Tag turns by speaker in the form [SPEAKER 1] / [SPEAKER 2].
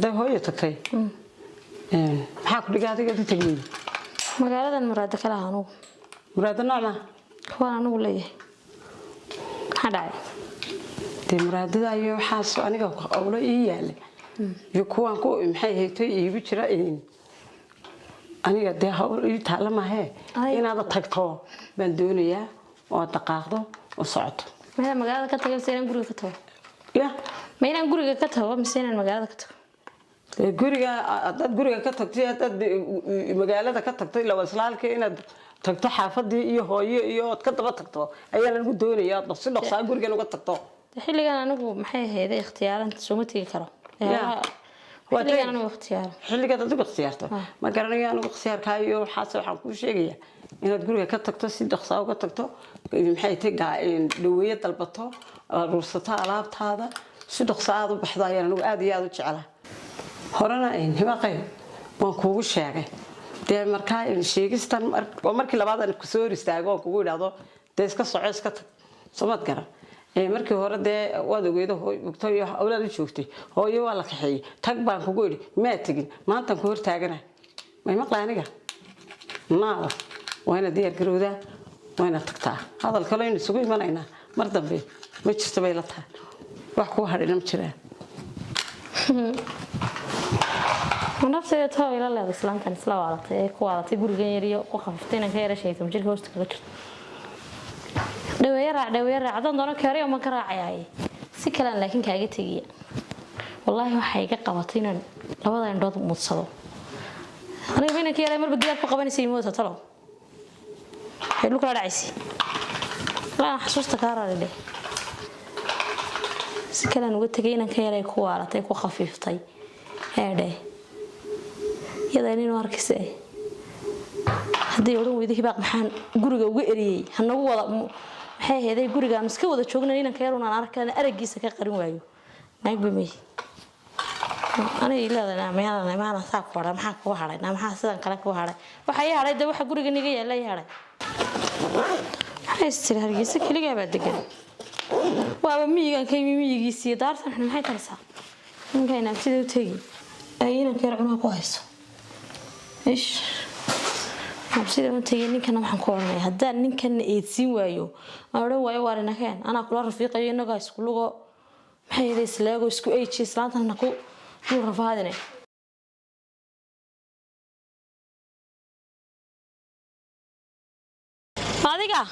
[SPEAKER 1] هذا هو يتكي حاكل قاعد قاعد تجيب
[SPEAKER 2] magaalada muraad kala aanu
[SPEAKER 1] مراد نعمة
[SPEAKER 2] waan anigu leeyahay hadhay
[SPEAKER 1] دي مراد ده أيوة حاس أنا أقول إيه يكون كو محي هيتو يبيشرا أنا قد هقول يتعلم هاي إن هذا تكتو بندونية وتقاعده وصعد
[SPEAKER 2] ما magaalada ka tagay seenan guriga ka tago
[SPEAKER 1] يا
[SPEAKER 2] ma inaan guriga ka tago mise inaan magaalada ka tago
[SPEAKER 1] guriga dad guriga ka tagtay dad magaalada ka tagtay la waslaalka inaad tagto xaafadii iyo hooyo iyo ad ka daba tagto ayaa lagu doonayaa dhaqso dhaqso guriga uga tagto
[SPEAKER 2] xilligan anigu maxay ahayd ikhtiyaaran soo ma tagi karo xilligan anigu ikhtiyaar
[SPEAKER 1] xilligan adigu ikhtiyaarto ma garanayo anigu ikhtiyaarkaayo xaas waxaan ku sheegayaa inaad guriga ka tagto si dhaqso uga tagto maxay tahay dhaweeye dalbato ruursato alaabtaada si dhaqso aad u baxdo ayaan anigu aad iyo aad u jecelahay horena hibaqay waan kuugu sheegay dee markaa sheegistan markii labaad aan ku soo istaago oo kugu yiraahdo dee iska soco iska tag somad garan markii hore dee waad ogeedo hooyo iyo awlaad u joogtay hooyo waa la kaxeeyay tag baan kugu yiri ma tagin maanta ku hor taagana ma maqlaaniga naada waana diyaar garowda waana tagtaa hadal kale in isugu imanayna mar dambe ma jirto bay la tahay wax ku hadhina ma jiraan
[SPEAKER 2] nafteeda too ila leedahay islaantan isla waalatay ku waalatay gurigan yar iyo ku qafaftay inaan ka yarashay jirka hoosta kaga jirto dhaweera adan doona kaariyo ma ka raacayay si kale laakiin kaaga tagiya wallahi waxay iga qabatay inaan labada indhood mudsado aniga inaan ka yaray marba gidaar ku qabanayay mooto talo ay lu kala dhacaysay la xasuusta ka raadilay si kale uga tagay inaan ka yaray ku waalatay ku khafiiftay heedhay yadaan arkisay hadii oran weydii baaq maxaan guriga uga eriyay hanagu wada maxay heeday guriga iska wada joognay inaan ka yaruna arkaan aragiisa ka qarin waayo naagbamay ana ilaadana maana saaq wada maxaa ku haray maxaa sidan kale ku haray waxa ay haray waxa guriga niga yeelay haray haystir hargeysa kaliya baa degan waaba miyigan ka miyigiisii daarsan maxay taraysaa ninkan sidoo tagi ayna ka yaruna ku hayso إيش؟ أبصير أنت يعني كنا محنكورنا هذا نين كان إيدسين وايو أنا وايو وارنا كان أنا كل رفيقي إنه جالس كله محي ذي سلاجو سكو أي شيء سلطة نكو كل رفاهدنا هذيكا